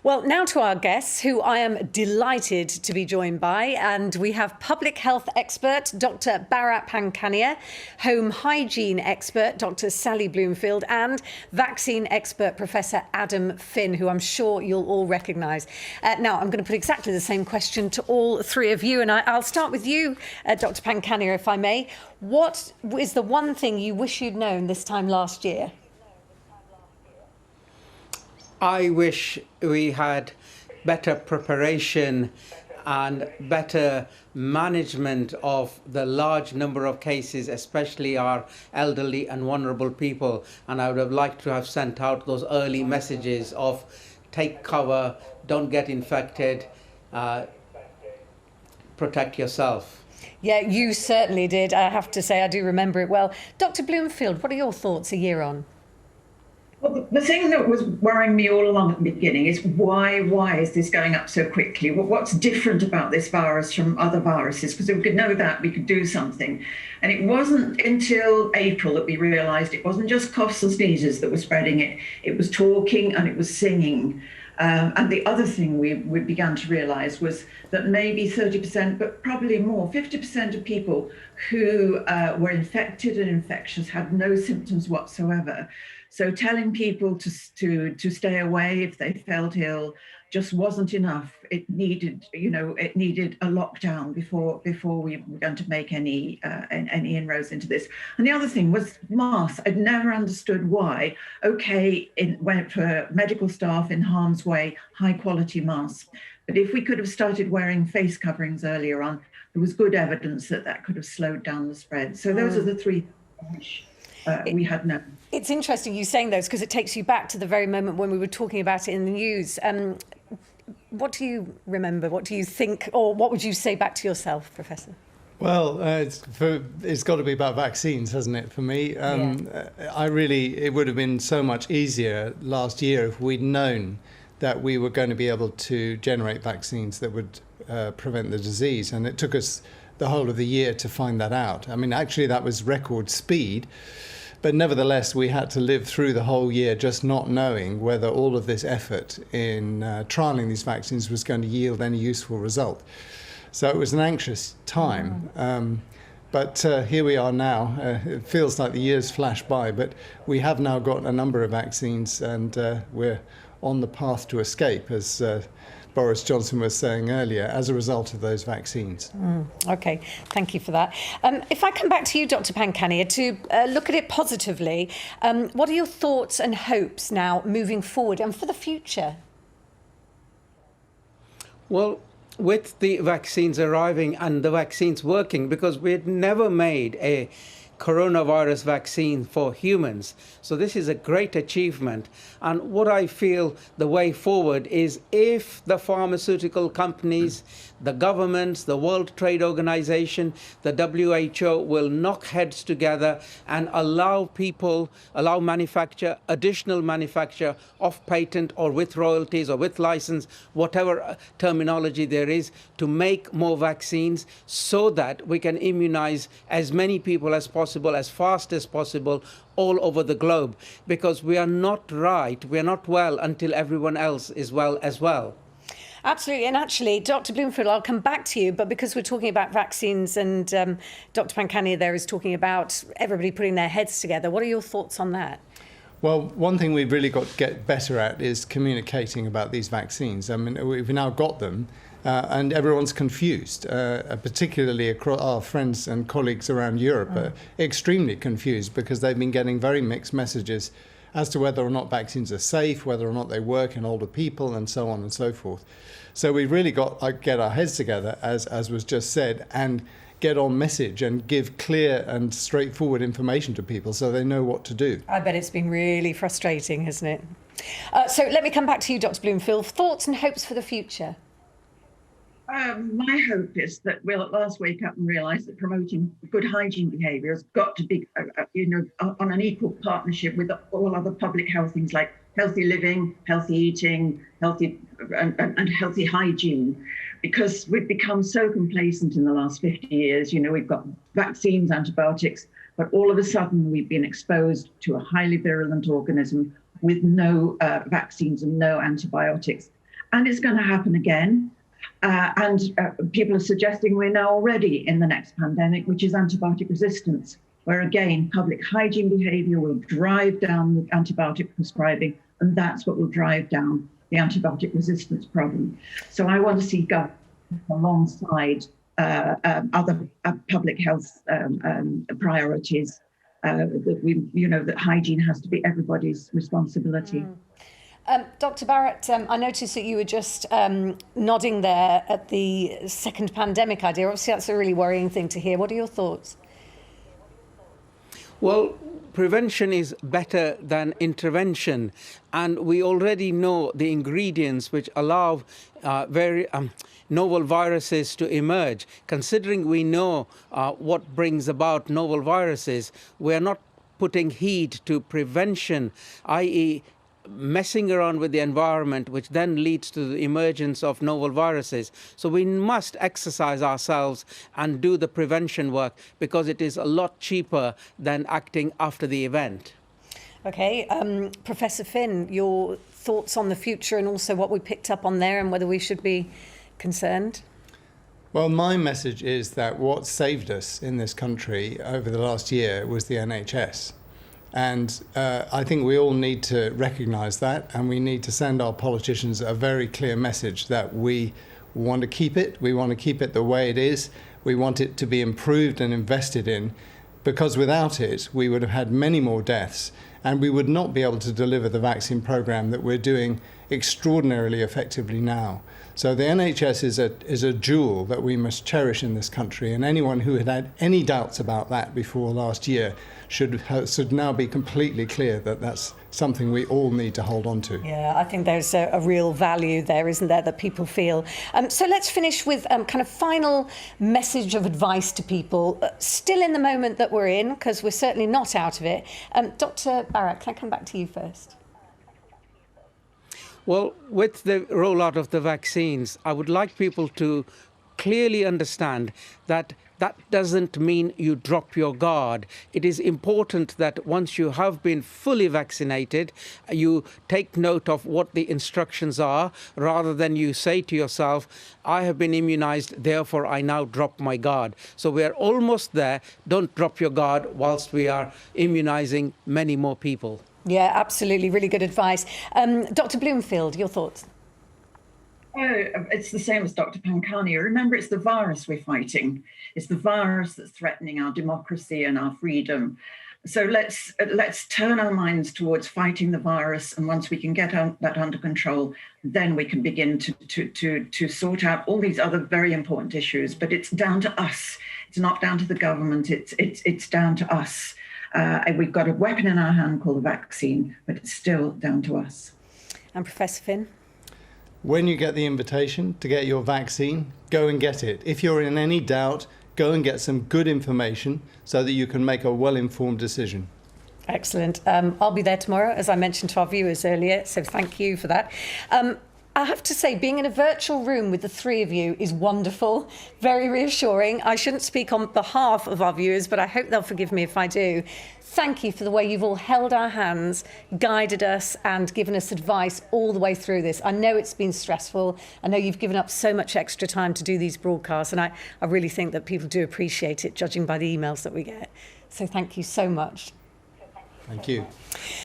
Well, now to our guests, who I am delighted to be joined by. And we have public health expert, Dr Bharat Pankania, home hygiene expert, Dr Sally Bloomfield, and vaccine expert, Professor Adam Finn, who I'm sure you'll all recognise. Now, I'm going to put exactly the same question to all three of you. And I'll start with you, Dr Pankania, if I may. What is the one thing you wish you'd known this time last year? I wish we had better preparation and better management of the large number of cases, especially our elderly and vulnerable people. And I would have liked to have sent out those early messages of take cover, don't get infected, protect yourself. Yeah, you certainly did. I have to say, I do remember it well. Dr Bloomfield, what are your thoughts a year on? Well, the thing that was worrying me all along at the beginning is why is this going up so quickly? What's different about this virus from other viruses? Because if we could know that, we could do something. And it wasn't until April that we realised it wasn't just coughs and sneezes that were spreading it. It was talking and it was singing. And the other thing we began to realise was that maybe 30%, but probably more, 50% of people who were infected and infectious had no symptoms whatsoever. So telling people to stay away if they felt ill just wasn't enough. It needed, it needed a lockdown before we began to make any inroads into this. And the other thing was masks. I'd never understood why. Okay, went for medical staff in harm's way, high quality masks. But if we could have started wearing face coverings earlier on, there was good evidence that could have slowed down the spread. So those are the three things we had known. It's interesting you saying those because it takes you back to the very moment when we were talking about it in the news. What do you remember? What do you think, or what would you say back to yourself, Professor? Well, it's got to be about vaccines, hasn't it, for me? It would have been so much easier last year if we'd known that we were going to be able to generate vaccines that would prevent the disease. And it took us the whole of the year to find that out. I mean, actually, that was record speed. But nevertheless, we had to live through the whole year just not knowing whether all of this effort in trialling these vaccines was going to yield any useful result. So it was an anxious time. But here we are now. It feels like the years flash by, but we have now got a number of vaccines and we're on the path to escape, as Boris Johnson was saying earlier, as a result of those vaccines. OK, thank you for that. If I come back to you, Dr Pankania, to look at it positively, what are your thoughts and hopes now moving forward and for the future? Well, with the vaccines arriving and the vaccines working, because we had never made a coronavirus vaccine for humans. So this is a great achievement. And what I feel the way forward is if the pharmaceutical companies, the governments, the World Trade Organization, the WHO will knock heads together and allow additional manufacture off patent or with royalties or with license, whatever terminology there is, to make more vaccines so that we can immunize as many people as possible, as fast as possible, all over the globe, because we are not well until everyone else is well as well. Absolutely. And actually, Dr Bloomfield, I'll come back to you, but because we're talking about vaccines and Dr Pankania there is talking about everybody putting their heads together, what are your thoughts on that? Well, one thing we've really got to get better at is communicating about these vaccines. I mean, we've now got them. And everyone's confused, particularly across our friends and colleagues around Europe are extremely confused because they've been getting very mixed messages as to whether or not vaccines are safe, whether or not they work in older people, and so on and so forth. So we've really got to get our heads together, as was just said, and get on message and give clear and straightforward information to people so they know what to do. I bet it's been really frustrating, hasn't it? So let me come back to you, Dr Bloomfield. Thoughts and hopes for the future? My hope is that we'll at last wake up and realise that promoting good hygiene behaviour has got to be, on an equal partnership with all other public health things like healthy living, healthy eating, and healthy hygiene. Because we've become so complacent in the last 50 years. We've got vaccines, antibiotics, but all of a sudden we've been exposed to a highly virulent organism with no vaccines and no antibiotics. and it's going to happen again. And people are suggesting we're now already in the next pandemic, which is antibiotic resistance, where again, public hygiene behaviour will drive down the antibiotic prescribing, and that's what will drive down the antibiotic resistance problem. So I want to see government alongside other public health priorities. That hygiene has to be everybody's responsibility. Dr. Barrett, I noticed that you were just nodding there at the second pandemic idea. Obviously, that's a really worrying thing to hear. What are your thoughts? Well, prevention is better than intervention, and we already know the ingredients which allow very novel viruses to emerge. Considering we know what brings about novel viruses, we are not putting heed to prevention, i.e. messing around with the environment, which then leads to the emergence of novel viruses. So we must exercise ourselves and do the prevention work, because it is a lot cheaper than acting after the event. Okay, Professor Finn, your thoughts on the future and also what we picked up on there and whether we should be concerned? Well, my message is that what saved us in this country over the last year was the NHS. And I think we all need to recognise that, and we need to send our politicians a very clear message that we want to keep it. We want to keep it the way it is. We want it to be improved and invested in, because without it, we would have had many more deaths, and we would not be able to deliver the vaccine programme that we're doing extraordinarily effectively now. So the NHS is a jewel that we must cherish in this country, and anyone who had any doubts about that before last year should now be completely clear that that's something we all need to hold on to. Yeah, I think there's a real value there, isn't there, that people feel. So let's finish with kind of final message of advice to people, still in the moment that we're in, because we're certainly not out of it. Dr. Barrett, can I come back to you first? Well, with the rollout of the vaccines, I would like people to clearly understand that that doesn't mean you drop your guard. It is important that once you have been fully vaccinated, you take note of what the instructions are, rather than you say to yourself, I have been immunized, therefore I now drop my guard. So we're almost there. Don't drop your guard whilst we are immunizing many more people. Yeah, absolutely. Really good advice. Dr. Bloomfield, your thoughts? Oh, it's the same as Dr. Pankania. Remember, it's the virus we're fighting. It's the virus that's threatening our democracy and our freedom. So let's turn our minds towards fighting the virus. And once we can get that under control, then we can begin to sort out all these other very important issues. But it's down to us. It's not down to the government. It's down to us. We've got a weapon in our hand called the vaccine, but it's still down to us. And Professor Finn? When you get the invitation to get your vaccine, go and get it. If you're in any doubt, go and get some good information so that you can make a well-informed decision. Excellent. I'll be there tomorrow, as I mentioned to our viewers earlier, so thank you for that. I have to say, being in a virtual room with the three of you is wonderful, very reassuring. I shouldn't speak on behalf of our viewers, but I hope they'll forgive me if I do. Thank you for the way you've all held our hands, guided us and given us advice all the way through this. I know it's been stressful. I know you've given up so much extra time to do these broadcasts, and I really think that people do appreciate it, judging by the emails that we get. So thank you so much. Thank you.